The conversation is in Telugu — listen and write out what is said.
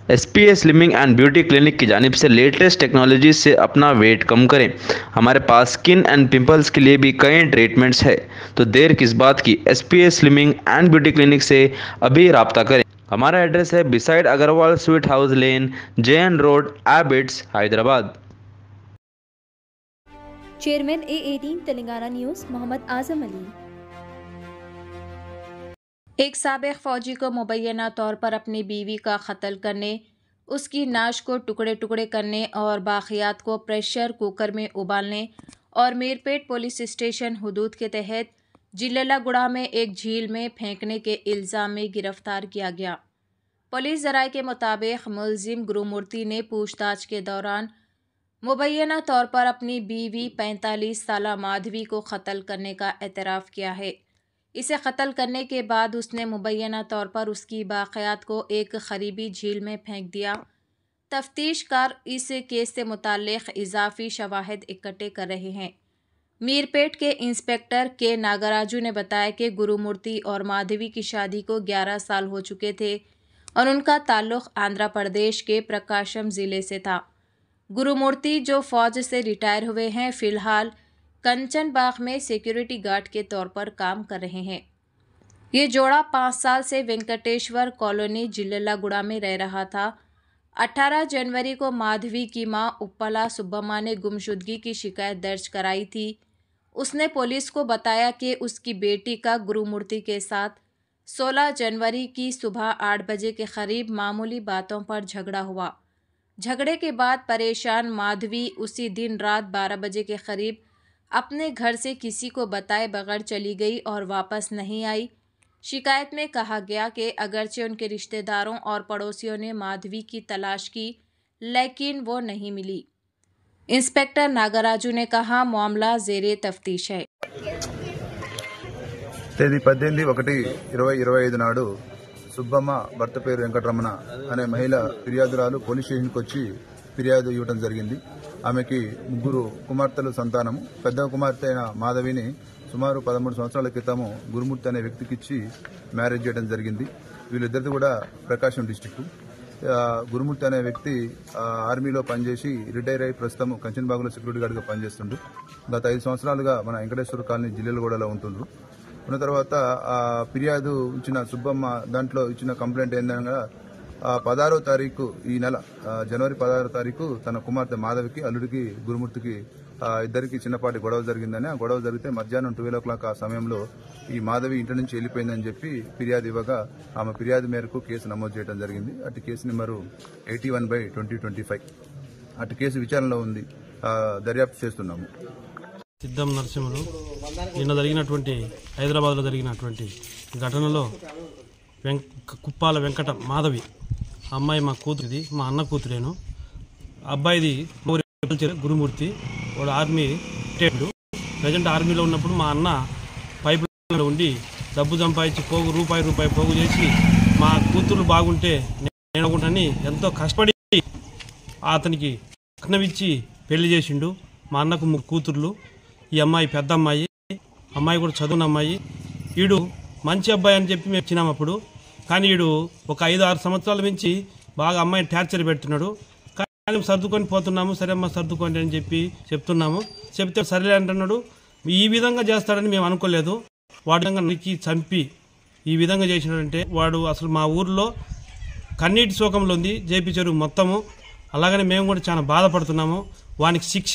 SPS slimming and beauty clinic की जानिब से लेटेस्ट टेक्नोलॉजी से अपना वेट कम करें। हमारे पास स्किन एंड पिंपल्स के लिए भी कई ट्रीटमेंट्स है, तो देर किस बात की। SPS slimming and beauty clinic से अभी राब्ता करें। हमारा एड्रेस है beside Agarwal sweet house lane, JN road, Abids, Hyderabad. Chairman A18 Telangana news Mohammed Azam Ali. एक साबिक फौजी को मुबैना तौर पर अपनी बीवी का कत्ल करने, उसकी नाश को टुकड़े टुकड़े करने और बाक़ियात को प्रेशर कुकर में उबालने और मीरपेट पुलिस स्टेशन हुदूद के तहत जिल्लागुड़ा में एक झील में फेंकने के इल्ज़ाम में गिरफ्तार किया गया। पुलिस ज़राए के मुताबिक मुलजिम गुरुमूर्ति ने पूछताछ के दौरान मुबैना तौर पर अपनी बीवी 45 साला माधवी को कत्ल करने का एतराफ़ किया है। इसे कत्ल करने के बाद उसने मुबैना तौर पर उसकी बाक़ियात को एक करीबी झील में फेंक दिया। तफ्तीशकार इस केस से मुताल्लिक़ इजाफ़ी शवाहिद इकट्ठे कर रहे हैं। मीरपेट के इंस्पेक्टर के नागराजू ने बताया कि गुरुमूर्ति और माधवी की शादी को 11 साल हो चुके थे और उनका ताल्लुक़ आंध्र प्रदेश के प्रकाशम ज़िले से था। गुरुमूर्ति जो फ़ौज से रिटायर हुए हैं, फ़िलहाल कंचन बाग में सिक्योरिटी गार्ड के तौर पर काम कर रहे हैं। ये जोड़ा 5 साल से वेंकटेश्वर कॉलोनी जिल्लागुड़ा में रह रहा था। 18 जनवरी को माधवी की मां उप्पला सुब्बम्मा ने गुमशुदगी की शिकायत दर्ज कराई थी। उसने पुलिस को बताया कि उसकी बेटी का गुरुमूर्ति के साथ 16 जनवरी की सुबह 8 बजे के करीब मामूली बातों पर झगड़ा हुआ। झगड़े के बाद परेशान माधवी उसी दिन रात 12 बजे के करीब अपने घर से किसी को बताए बगैर चली गई और वापस नहीं आई। शिकायत में कहा गया कि अगरचे उनके रिश्तेदारों और पड़ोसियों ने माधवी की तलाश की, लेकिन वो नहीं मिली। इंस्पेक्टर नागराजू ने कहा, मामला ज़ेरे तफ्तीश है। తేదీ 18/1/2025 నాడు సుబ్బమ్మ భర్త పేరు వెంకటరమణ అనే మహిళ ఫిర్యాదురాలు పోలీస్ స్టేషన్కి వచ్చి ఫిర్యాదు ఇవ్వడం జరిగింది. ఆమెకి 3 కుమార్తెలు సంతానము. పెద్ద కుమార్తె అయిన మాధవిని సుమారు 13 సంవత్సరాల క్రితము గురుమూర్తి అనే వ్యక్తికిచ్చి మ్యారేజ్ చేయడం జరిగింది. వీళ్ళిద్దరిది కూడా ప్రకాశం డిస్టిక్. గురుమూర్తి అనే వ్యక్తి ఆర్మీలో పనిచేసి రిటైర్ అయి ప్రస్తుతం కంచన్బాగులో సెక్యూరిటీ గార్డ్గా పనిచేస్తుండ్రు. గత 5 సంవత్సరాలుగా మన వెంకటేశ్వర కాలనీ జిల్లాగూడలో ఉంటుండ్రు. ఉన్న తర్వాత ఫిర్యాదు ఇచ్చిన సుబ్బమ్మ దాంట్లో ఇచ్చిన కంప్లైంట్ ఏందనగా 16వ తారీఖు ఈ నెల జనవరి 16వ తారీఖు తన కుమార్తె మాధవికి అల్లుడికి గురుమూర్తికి ఇద్దరికి చిన్నపాటి గొడవ జరిగిందని, ఆ గొడవ జరిగితే మధ్యాహ్నం 12 o'clock ఆ సమయంలో ఈ మాధవి ఇంటి నుంచి వెళ్లిపోయిందని చెప్పి ఫిర్యాదు ఇవ్వగా ఆమె ఫిర్యాదు మేరకు కేసు నమోదు చేయడం జరిగింది. అటు కేసు నెంబరు 81/2025. అటు కేసు విచారణలో ఉంది, దర్యాప్తు చేస్తున్నాము. సిద్ధం నరసింహులు నిన్న జరిగినటువంటి హైదరాబాద్లో జరిగినటువంటి ఘటనలో కుప్పాల వెంకట మాధవి అమ్మాయి మా కూతురిది, మా అన్న కూతురేను. అబ్బాయిది గురుమూర్తి, వాడు ఆర్మీ రిటైర్డ్. ప్రజెంట్ ఆర్మీలో ఉన్నప్పుడు మా అన్న పైప్ లైన్లో ఉండి డబ్బు సంపాదించి రూపాయి పోగు చేసి మా కూతురు బాగుంటే నేను అనుకుంటానని ఎంతో కష్టపడి అతనికి కట్నమిచ్చి పెళ్లి చేసిండు. మా అన్నకు 3 కూతుర్లు. ఈ అమ్మాయి పెద్ద అమ్మాయి, అమ్మాయి కూడా చదువున్న అమ్మాయి. వీడు మంచి అబ్బాయి అని చెప్పి మేము ఇచ్చినాం అప్పుడు. కానీ వీడు ఒక 5-6 సంవత్సరాల నుంచి బాగా అమ్మాయిని టార్చర్ పెడుతున్నాడు. కానీ సర్దుకొని పోతున్నాము, సరే అమ్మ సర్దుకోండి అని చెప్తున్నాము. చెప్తే సరేలే అంటున్నాడు. ఈ విధంగా చేస్తాడని మేము అనుకోలేదు. వాడి నరికి చంపి ఈ విధంగా చేసినాడంటే వాడు అసలు మా ఊర్లో కన్నీటి శోకంలో ఉంది జేపీ చెరువు మొత్తము. అలాగనే మేము కూడా చాలా బాధపడుతున్నాము. వానికి శిక్ష